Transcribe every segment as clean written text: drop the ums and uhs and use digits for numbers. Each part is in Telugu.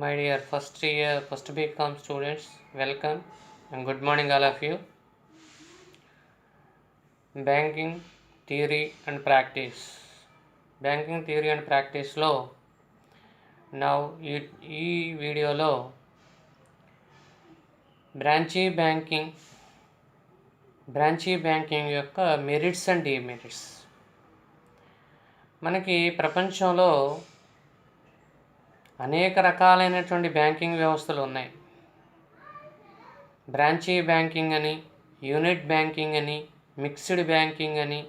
My dear first BCom students, welcome and good morning all of you. Banking theory and practice. Banking theory and ప్రాక్టీస్లో ఈ వీడియోలో బ్రాంచీ బ్యాంకింగ్ యొక్క మెరిట్స్ అండ్ డిమెరిట్స్. మనకి ప్రపంచంలో అనేక రకాలైనటువంటి బ్యాంకింగ్ వ్యవస్థలు ఉన్నాయి. బ్రాంచీ బ్యాంకింగ్ అని, యూనిట్ బ్యాంకింగ్ అని, మిక్స్డ్ బ్యాంకింగ్ అని,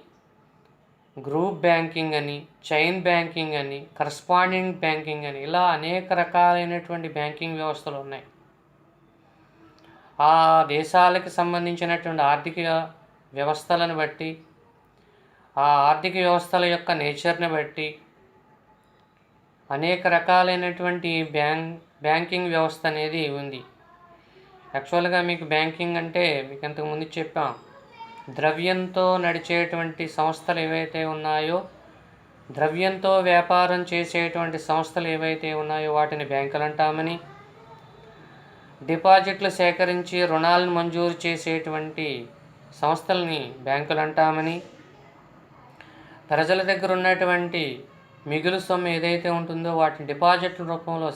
గ్రూప్ బ్యాంకింగ్ అని, చైన్ బ్యాంకింగ్ అని, కరస్పాండింగ్ బ్యాంకింగ్ అని, ఇలా అనేక రకాలైనటువంటి బ్యాంకింగ్ వ్యవస్థలు ఉన్నాయి. ఆ దేశాలకు సంబంధించినటువంటి ఆర్థిక వ్యవస్థలను బట్టి, ఆ ఆర్థిక వ్యవస్థల యొక్క నేచర్ని బట్టి అనేక రకాలైనటువంటి బ్యాంకింగ్ వ్యవస్థ అనేది ఉంది. యాక్చువల్గా మీకు బ్యాంకింగ్ అంటే మీకు ఇంతకుముందు చెప్పాం, ద్రవ్యంతో నడిచేటువంటి సంస్థలు ఏవైతే ఉన్నాయో, ద్రవ్యంతో వ్యాపారం చేసేటువంటి సంస్థలు ఏవైతే ఉన్నాయో వాటిని బ్యాంకులు అంటామని, డిపాజిట్లు సేకరించి రుణాలను మంజూరు చేసేటువంటి సంస్థలని బ్యాంకులు అంటామని, ప్రజల దగ్గర ఉన్నటువంటి మిగులు సొమ్ము ఏదైతే ఉంటుందో వాటిని డిపాజిట్ల రూపంలో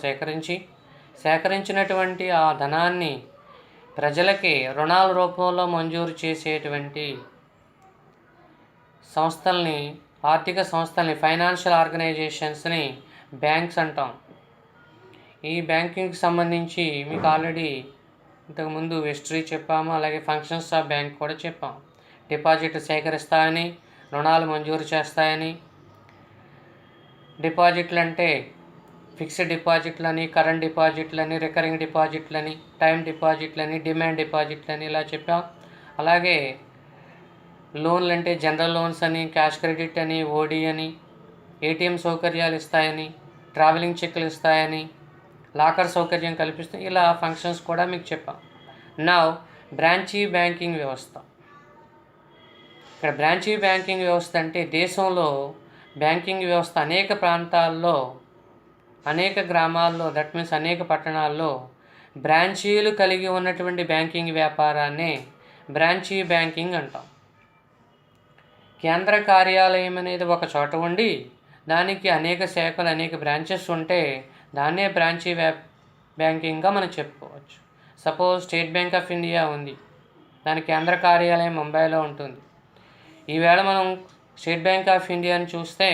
సేకరించినటువంటి ఆ ధనాన్ని ప్రజలకి రుణాల రూపంలో మంజూరు చేసేటువంటి సంస్థల్ని, ఆర్థిక సంస్థల్ని, ఫైనాన్షియల్ ఆర్గనైజేషన్స్ని బ్యాంక్స్ అంటాం. ఈ బ్యాంకింగ్కి సంబంధించి మీకు ఆల్రెడీ ఇంతకుముందు హిస్టరీ చెప్పాము, అలాగే ఫంక్షన్స్ ఆఫ్ బ్యాంక్ కూడా చెప్పాం. డిపాజిట్లు సేకరిస్తాయని, రుణాలు మంజూరు చేస్తాయని, డిపాజిట్లు అంటే ఫిక్స్డ్ డిపాజిట్లని, కరెంట్ డిపాజిట్లని, రికరింగ్ డిపాజిట్లని, టైం డిపాజిట్లని, డిమాండ్ డిపాజిట్లని ఇలా చెప్పాం. అలాగే లోన్లు అంటే జనరల్ లోన్స్ అని, క్యాష్ క్రెడిట్ అని, ఓడి అని, ఏటీఎం సౌకర్యాలు ఇస్తాయని, ట్రావెలింగ్ చెక్కులు ఇస్తాయని, లాకర్ సౌకర్యం కల్పిస్తాయి. ఇలా ఫంక్షన్స్ కూడా మీకు చెప్పాం. నౌ బ్రాంచీ బ్యాంకింగ్ వ్యవస్థ. ఇక్కడ బ్రాంచీ బ్యాంకింగ్ వ్యవస్థ అంటే దేశంలో బ్యాంకింగ్ వ్యవస్థ అనేక ప్రాంతాల్లో, అనేక గ్రామాల్లో, దట్ మీన్స్ అనేక పట్టణాల్లో బ్రాంచీలు కలిగి ఉన్నటువంటి బ్యాంకింగ్ వ్యాపారాన్ని బ్రాంచీ బ్యాంకింగ్ అంటాం. కేంద్ర కార్యాలయం అనేది ఒక చోట ఉండి దానికి అనేక శాఖలు, అనేక బ్రాంచెస్ ఉంటే దాన్నే బ్రాంచీ బ్యాంకింగ్గా మనం చెప్పుకోవచ్చు. Suppose state bank of India ఉంది, దాని కేంద్ర కార్యాలయం ముంబైలో ఉంటుంది. ఈవేళ మనం స్టేట్ బ్యాంక్ ఆఫ్ ఇండియాని చూస్తే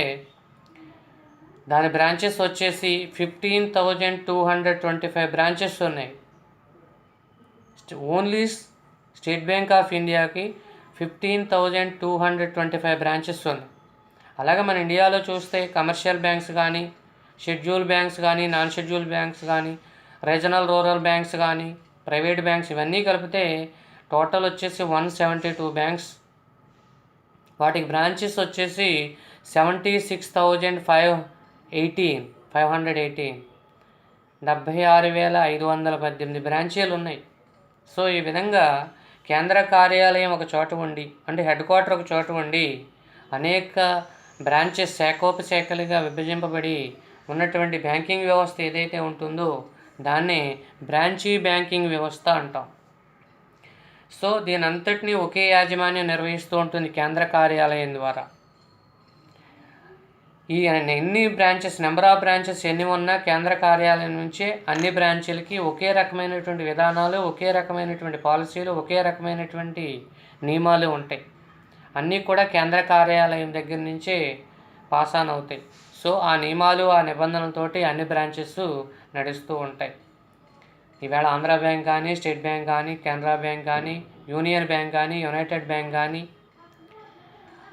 దాని బ్రాంచెస్ వచ్చేసి 15,225 బ్రాంచెస్ ఉన్నాయి. ఓన్లీ స్టేట్ బ్యాంక్ ఆఫ్ ఇండియాకి 15,225 బ్రాంచెస్ ఉన్నాయి. అలాగే మన ఇండియాలో చూస్తే కమర్షియల్ బ్యాంక్స్ కానీ, షెడ్యూల్ బ్యాంక్స్ కానీ, నాన్ షెడ్యూల్ బ్యాంక్స్ కానీ, రీజనల్ రూరల్ బ్యాంక్స్ కానీ, ప్రైవేట్ బ్యాంక్స్ ఇవన్నీ కలిపితే టోటల్ వచ్చేసి 172 బ్యాంక్స్. వాటికి బ్రాంచెస్ వచ్చేసి 76,518 76,518 బ్రాంచీలు ఉన్నాయి. సో ఈ విధంగా కేంద్ర కార్యాలయం ఒక చోట ఉండి, అంటే హెడ్ క్వార్టర్ ఒక చోట ఉండి అనేక బ్రాంచెస్ శాఖోపశాఖలుగా విభజింపబడి ఉన్నటువంటి బ్యాంకింగ్ వ్యవస్థ ఏదైతే ఉంటుందో దాన్నే బ్రాంచీ బ్యాంకింగ్ వ్యవస్థ అంటాం. సో దీని అంతటినీ ఒకే యాజమాన్యం నిర్వహిస్తూ ఉంటుంది కేంద్ర కార్యాలయం ద్వారా. ఈ ఎన్ని బ్రాంచెస్, నెంబర్ ఆఫ్ బ్రాంచెస్ ఎన్ని ఉన్నా కేంద్ర కార్యాలయం నుంచే అన్ని బ్రాంచీలకి ఒకే రకమైనటువంటి విధానాలు, ఒకే రకమైనటువంటి పాలసీలు, ఒకే రకమైనటువంటి నియమాలు ఉంటాయి. అన్నీ కూడా కేంద్ర కార్యాలయం దగ్గర నుంచే పాస్ ఆన్ అవుతాయి. సో ఆ నియమాలు, ఆ నిబంధనలతోటి అన్ని బ్రాంచెస్ నడుస్తూ ఉంటాయి. ఈవేళ ఆంధ్రా బ్యాంక్ కానీ, స్టేట్ బ్యాంక్ కానీ, కెనరా బ్యాంక్ కానీ, యూనియన్ బ్యాంక్ కానీ, యునైటెడ్ బ్యాంక్ కానీ,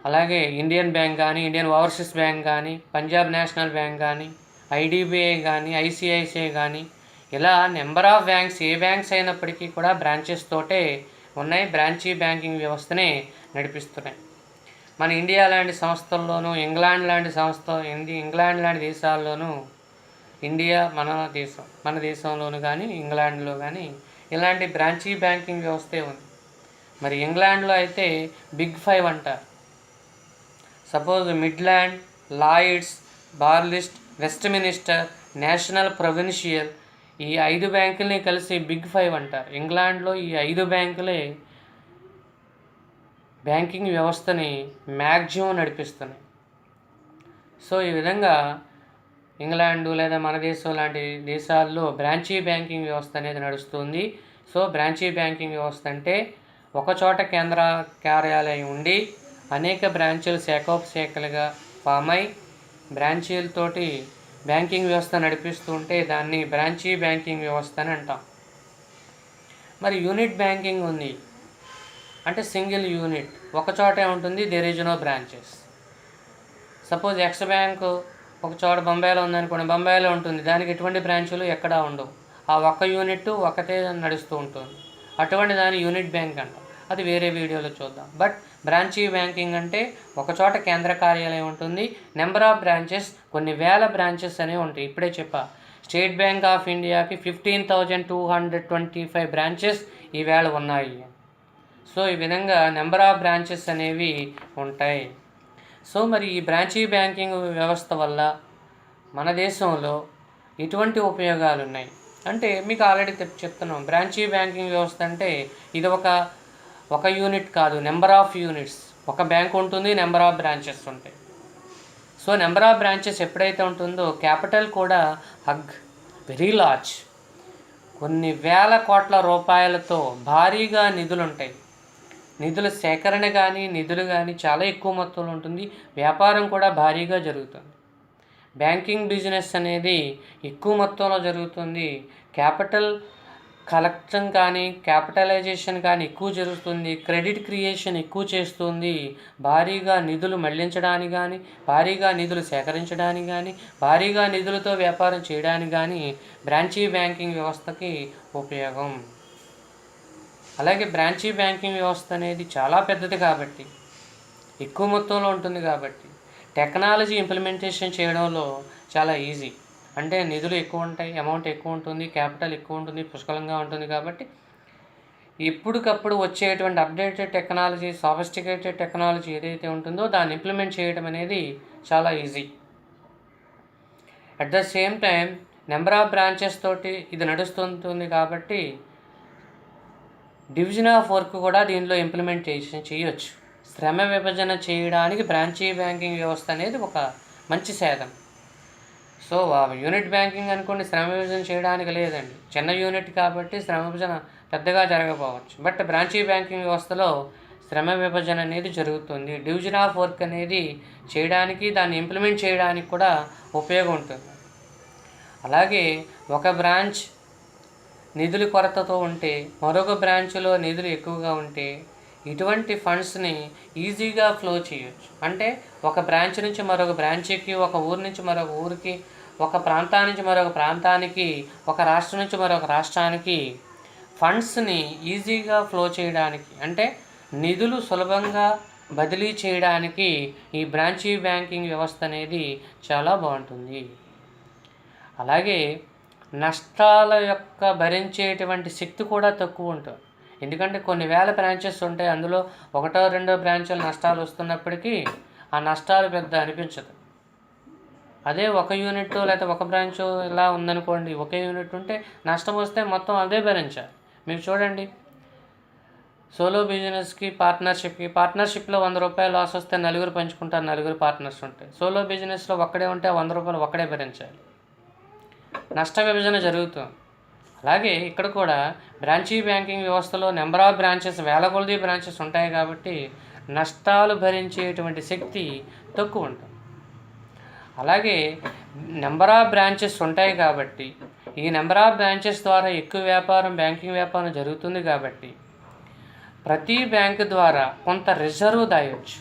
అలాగే ఇండియన్ బ్యాంక్ కానీ, ఇండియన్ ఓవర్సీస్ బ్యాంక్ కానీ, పంజాబ్ నేషనల్ బ్యాంక్ కానీ, ఐడిబిఐ కానీ, ఐసిఐసిఐ కానీ, ఇలా number of banks, A banks అయినప్పటికీ కూడా బ్రాంచెస్ తోటే ఉన్నాయి. బ్రాంచీ బ్యాంకింగ్ వ్యవస్థనే నడిపిస్తున్నాయి. మన ఇండియా లాంటి సంస్థల్లోనూ, ఇంగ్లాండ్ లాంటి దేశాల్లోనూ, ఇండియా మన దేశంలోనూ కానీ, ఇంగ్లాండ్లో కానీ ఇలాంటి బ్రాంచీ బ్యాంకింగ్ వ్యవస్థే ఉంది. మరి ఇంగ్లాండ్లో అయితే బిగ్ 5 అంటారు. సపోజ్ మిడ్లాండ్, లాయిడ్స్, బార్లిస్ట్, వెస్ట్మినిస్టర్, నేషనల్, ప్రొవిన్షియల్ ఈ 5 బ్యాంకుల్ని కలిసి బిగ్ 5 అంటారు. ఇంగ్లాండ్లో ఈ 5 బ్యాంకులే బ్యాంకింగ్ వ్యవస్థని మ్యాక్సిమం నడిపిస్తున్నాయి. సో ఈ విధంగా ఇంగ్లాండు లేదా మన దేశం లాంటి దేశాల్లో బ్రాంచీ బ్యాంకింగ్ వ్యవస్థ అనేది నడుస్తుంది. సో బ్రాంచీ బ్యాంకింగ్ వ్యవస్థ అంటే ఒకచోట కేంద్ర కార్యాలయం ఉండి అనేక బ్రాంచీలు శాఖోపశాఖలుగా ఫామ్ అయి బ్రాంచీలతోటి బ్యాంకింగ్ వ్యవస్థ నడిపిస్తూ ఉంటే దాన్ని బ్రాంచీ బ్యాంకింగ్ వ్యవస్థ అని అంటాం. మరి యూనిట్ బ్యాంకింగ్ ఉంది అంటే సింగిల్ యూనిట్, ఒకచోటే ఉంటుంది, there is no branches. Suppose X bank ఒక చోట బొంబాయిలో ఉందనుకోండి, బొంబాయిలో ఉంటుంది, దానికి ఎటువంటి బ్రాంచులు ఎక్కడా ఉండవు, ఆ ఒక్క యూనిట్ ఒకటే నడుస్తూ ఉంటుంది, అటువంటి దాన్ని యూనిట్ బ్యాంక్ అంటాం. అది వేరే వీడియోలో చూద్దాం. బట్ బ్రాంచీ బ్యాంకింగ్ అంటే ఒకచోట కేంద్ర కార్యాలయం ఉంటుంది, నెంబర్ ఆఫ్ బ్రాంచెస్ కొన్ని వేల బ్రాంచెస్ అనేవి ఉంటాయి. ఇప్పుడే చెప్పా, స్టేట్ బ్యాంక్ ఆఫ్ ఇండియాకి 15,225 బ్రాంచెస్ ఈవేళ ఉన్నాయి. సో ఈ విధంగా నెంబర్ ఆఫ్ బ్రాంచెస్ అనేవి ఉంటాయి. సో మరి ఈ బ్రాంచీ బ్యాంకింగ్ వ్యవస్థ వల్ల మన దేశంలో ఎటువంటి ఉపయోగాలు ఉన్నాయి అంటే మీకు ఆల్రెడీ చెప్తున్నాం. బ్రాంచీ బ్యాంకింగ్ వ్యవస్థ అంటే ఇది ఒక యూనిట్ కాదు, నెంబర్ ఆఫ్ యూనిట్స్. ఒక బ్యాంక్ ఉంటుంది, నెంబర్ ఆఫ్ బ్రాంచెస్ ఉంటాయి. సో నెంబర్ ఆఫ్ బ్రాంచెస్ ఎప్పుడైతే ఉంటుందో క్యాపిటల్ కూడా వెరీ లార్జ్, కొన్ని వేల కోట్ల రూపాయలతో భారీగా నిధులు ఉంటాయి. నిధుల సేకరణ కానీ నిధులు కానీ చాలా ఎక్కువ మొత్తంలో ఉంటుంది. వ్యాపారం కూడా భారీగా జరుగుతుంది. బ్యాంకింగ్ బిజినెస్ అనేది ఎక్కువ మొత్తంలో జరుగుతుంది. క్యాపిటల్ కలెక్షన్ కానీ క్యాపిటలైజేషన్ కానీ ఎక్కువ జరుగుతుంది. క్రెడిట్ క్రియేషన్ ఎక్కువ చేస్తుంది. భారీగా నిధులు మళ్లించడానికి కానీ, భారీగా నిధులు సేకరించడానికి కానీ, భారీగా నిధులతో వ్యాపారం చేయడానికి కానీ బ్రాంచీ బ్యాంకింగ్ వ్యవస్థకి ఉపయోగం. అలాగే బ్రాంచీ బ్యాంకింగ్ వ్యవస్థ అనేది చాలా పెద్దది కాబట్టి, ఎక్కువ మొత్తంలో ఉంటుంది కాబట్టి టెక్నాలజీ ఇంప్లిమెంటేషన్ చేయడంలో చాలా ఈజీ. అంటే నిధులు ఎక్కువ ఉంటాయి, అమౌంట్ ఎక్కువ ఉంటుంది, క్యాపిటల్ ఎక్కువ ఉంటుంది, పుష్కలంగా ఉంటుంది కాబట్టి ఎప్పటికప్పుడు వచ్చేటువంటి అప్డేటెడ్ టెక్నాలజీ, సాఫిస్టికేటెడ్ టెక్నాలజీ ఏదైతే ఉంటుందో దాన్ని ఇంప్లిమెంట్ చేయడం అనేది చాలా easy. At the same time number of branches తోటి ఇది నడుస్తుంటుంది కాబట్టి డివిజన్ ఆఫ్ వర్క్ కూడా దీనిలో ఇంప్లిమెంటేషన్ చేయొచ్చు. శ్రమ విభజన చేయడానికి బ్రాంచీ బ్యాంకింగ్ వ్యవస్థ అనేది ఒక మంచి సాధనం. సో యూనిట్ బ్యాంకింగ్ అనుకోండి, శ్రమ విభజన చేయడానికి లేదండి, చిన్న యూనిట్ కాబట్టి శ్రమ విభజన పెద్దగా జరగకపోవచ్చు. బట్ బ్రాంచీ బ్యాంకింగ్ వ్యవస్థలో శ్రమ విభజన అనేది జరుగుతుంది. డివిజన్ ఆఫ్ వర్క్ అనేది చేయడానికి, దాన్ని ఇంప్లిమెంట్ చేయడానికి కూడా ఉపయోగం ఉంటుంది. అలాగే ఒక బ్రాంచ్ నిధుల కొరతతో ఉంటే మరొక బ్రాంచ్లో నిధులు ఎక్కువగా ఉంటే ఇటువంటి ఫండ్స్ని ఈజీగా ఫ్లో చేయొచ్చు. అంటే ఒక బ్రాంచ్ నుంచి మరొక బ్రాంచ్కి, ఒక ఊరు నుంచి మరొక ఊరికి, ఒక ప్రాంతానికి నుంచి మరొక ప్రాంతానికి, ఒక రాష్ట్రం నుంచి మరొక రాష్ట్రానికి ఫండ్స్ని ఈజీగా ఫ్లో చేయడానికి, అంటే నిధులు సులభంగా బదిలీ చేయడానికి ఈ బ్రాంచీ బ్యాంకింగ్ వ్యవస్థ అనేది చాలా బాగుంటుంది. అలాగే నష్టాల యొక్క భరించేటువంటి శక్తి కూడా తక్కువ ఉంటుంది. ఎందుకంటే కొన్ని వేల బ్రాంచెస్ ఉంటాయి, అందులో ఒకటో రెండో బ్రాంచులు నష్టాలు వస్తున్నప్పటికీ ఆ నష్టాలు పెద్ద అనిపించదు. అదే ఒక యూనిట్ లేకపోతే ఒక బ్రాంచ్ ఇలా ఉందనుకోండి, ఒకే యూనిట్ ఉంటే నష్టం వస్తే మొత్తం అదే భరించాలి. మీరు చూడండి, సోలో బిజినెస్కి పార్ట్నర్షిప్లో 100 రూపాయలు లాస్ వస్తే నలుగురు పంచుకుంటారు, నలుగురు పార్ట్నర్స్ ఉంటాయి. సోలో బిజినెస్లో ఒక్కడే ఉంటే 100 రూపాయలు ఒక్కడే భరించాలి. నష్ట విభజన జరుగుతుంది. అలాగే ఇక్కడ కూడా బ్రాంచీ బ్యాంకింగ్ వ్యవస్థలో నెంబర్ ఆఫ్ బ్రాంచెస్, వేల కొలది బ్రాంచెస్ ఉంటాయి కాబట్టి నష్టాలు భరించేటువంటి శక్తి తక్కువ ఉంటుంది. అలాగే నెంబర్ ఆఫ్ బ్రాంచెస్ ఉంటాయి కాబట్టి ఈ నెంబర్ ఆఫ్ బ్రాంచెస్ ద్వారా ఎక్కువ వ్యాపారం, బ్యాంకింగ్ వ్యాపారం జరుగుతుంది కాబట్టి ప్రతి బ్యాంకు ద్వారా కొంత రిజర్వ్ దాయవచ్చు.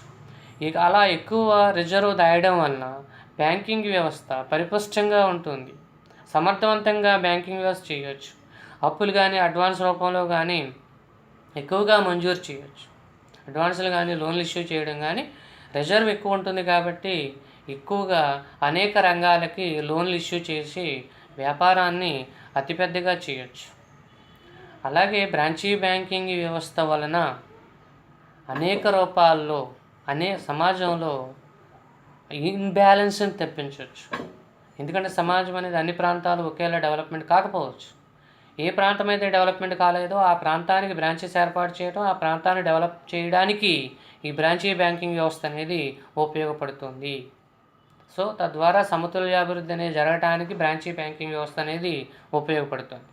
ఇక అలా ఎక్కువ రిజర్వ్ దాయడం వలన బ్యాంకింగ్ వ్యవస్థ పరిపుష్టంగా ఉంటుంది, సమర్థవంతంగా బ్యాంకింగ్ వ్యవస్థ చేయవచ్చు. అప్పులు కానీ అడ్వాన్స్ రూపంలో కానీ ఎక్కువగా మంజూరు చేయవచ్చు. అడ్వాన్సులు కానీ లోన్లు ఇష్యూ చేయడం కానీ రిజర్వ్ ఎక్కువ ఉంటుంది కాబట్టి ఎక్కువగా అనేక రంగాలకి లోన్లు ఇష్యూ చేసి వ్యాపారాన్ని అతిపెద్దగా చేయొచ్చు. అలాగే బ్రాంచీ బ్యాంకింగ్ వ్యవస్థ వలన అనేక రూపాల్లో సమాజంలో ఇన్బ్యాలెన్స్ని తెప్పించవచ్చు. ఎందుకంటే సమాజం అనేది అన్ని ప్రాంతాలు ఒకేలా డెవలప్మెంట్ కాకపోవచ్చు. ఏ ప్రాంతం అయితే డెవలప్మెంట్ కాలేదో ఆ ప్రాంతానికి బ్రాంచెస్ ఏర్పాటు చేయడం, ఆ ప్రాంతాన్ని డెవలప్ చేయడానికి ఈ బ్రాంచీ బ్యాంకింగ్ వ్యవస్థ అనేది ఉపయోగపడుతుంది. సో తద్వారా సమతుల్యాభివృద్ధి అనేది జరగడానికి బ్రాంచీ బ్యాంకింగ్ వ్యవస్థ అనేది ఉపయోగపడుతుంది.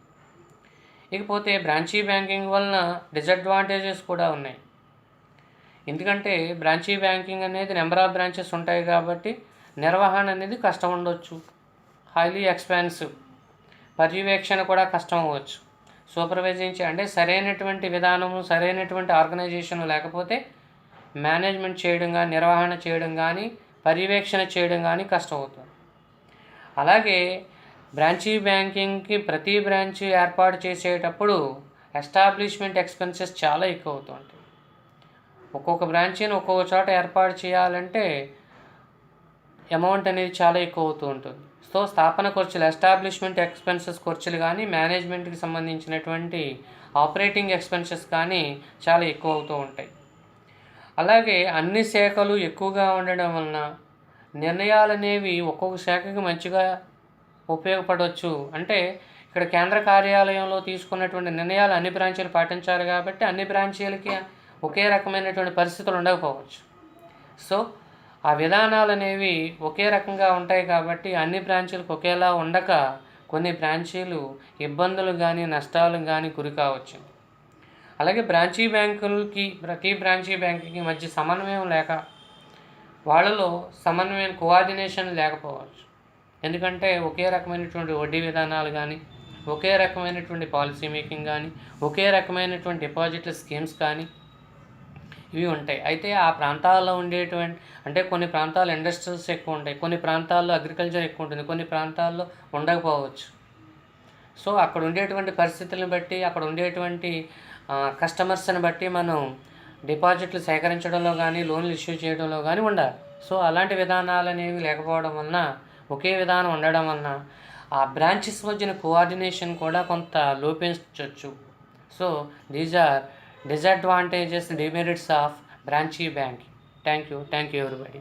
ఇకపోతే బ్రాంచీ బ్యాంకింగ్ వలన డిసడ్వాంటేజెస్ కూడా ఉన్నాయి. ఎందుకంటే బ్రాంచీ బ్యాంకింగ్ అనేది నెంబర్ ఆఫ్ బ్రాంచెస్ ఉంటాయి కాబట్టి నిర్వహణ అనేది కష్టం ఉండొచ్చు, హైలీ ఎక్స్పెన్సివ్, పర్యవేక్షణ కూడా కష్టం అవ్వచ్చు. సూపర్వైజింగ్ అంటే సరైనటువంటి విధానము, సరైనటువంటి ఆర్గనైజేషన్ లేకపోతే మేనేజ్మెంట్ చేయడం కానీ, నిర్వహణ చేయడం కానీ, పర్యవేక్షణ చేయడం కానీ కష్టం అవుతుంది. అలాగే బ్రాంచీ బ్యాంకింగ్కి ప్రతి బ్రాంచ్ ఏర్పాటు చేసేటప్పుడు ఎస్టాబ్లిష్మెంట్ ఎక్స్పెన్సెస్ చాలా ఎక్కువ అవుతుంటాయి. ఒక్కొక్క బ్రాంచీని ఒక్కొక్క చోట ఏర్పాటు చేయాలంటే అమౌంట్ అనేది చాలా ఎక్కువ అవుతూ ఉంటుంది. సో స్థాపన ఖర్చులు, ఎస్టాబ్లిష్మెంట్ ఎక్స్పెన్సెస్ ఖర్చులు కానీ, మేనేజ్మెంట్కి సంబంధించినటువంటి ఆపరేటింగ్ ఎక్స్పెన్సెస్ కానీ చాలా ఎక్కువ అవుతూ ఉంటాయి. అలాగే అన్ని శాఖలు ఎక్కువగా ఉండడం వలన నిర్ణయాలు అనేవి ఒక్కొక్క శాఖకి మంచిగా ఉపయోగపడవచ్చు. అంటే ఇక్కడ కేంద్ర కార్యాలయంలో తీసుకున్నటువంటి నిర్ణయాలు అన్ని బ్రాంచీలు పాటించాలి కాబట్టి అన్ని బ్రాంచీలకి ఒకే రకమైనటువంటి పరిస్థితులు ఉండకపోవచ్చు. సో ఆ విధానాలు అనేవి ఒకే రకంగా ఉంటాయి కాబట్టి అన్ని బ్రాంచీలకు ఒకేలా ఉండక కొన్ని బ్రాంచీలు ఇబ్బందులు కానీ, నష్టాలు కానీ గురి కావచ్చు. అలాగే బ్రాంచీ బ్యాంకులకి ప్రతి బ్రాంచీ బ్యాంకుకి మధ్య సమన్వయం లేక, వాళ్ళలో సమన్వయం, కోఆర్డినేషన్ లేకపోవచ్చు. ఎందుకంటే ఒకే రకమైనటువంటి వడ్డీ విధానాలు కానీ, ఒకే రకమైనటువంటి పాలసీ మేకింగ్ కానీ, ఒకే రకమైనటువంటి డిపాజిట్ల స్కీమ్స్ కానీ ఇవి ఉంటాయి. అయితే ఆ ప్రాంతాల్లో ఉండేటువంటి అంటే కొన్ని ప్రాంతాల్లో ఇండస్ట్రీస్ ఎక్కువ ఉంటాయి, కొన్ని ప్రాంతాల్లో అగ్రికల్చర్ ఎక్కువ ఉంటుంది, కొన్ని ప్రాంతాల్లో ఉండకపోవచ్చు. సో అక్కడ ఉండేటువంటి పరిస్థితులను బట్టి, అక్కడ ఉండేటువంటి కస్టమర్స్ని బట్టి మనం డిపాజిట్లు సేకరించడంలో కానీ, లోన్లు ఇష్యూ చేయడంలో కానీ ఉండాలి. సో అలాంటి విధానాలు అనేవి లేకపోవడం వలన, ఒకే విధానం ఉండడం వలన ఆ బ్రాంచెస్ మధ్యన కోఆర్డినేషన్ కూడా కొంత లోపించవచ్చు. So these are disadvantages and demerits of branchy banking. Thank you everybody.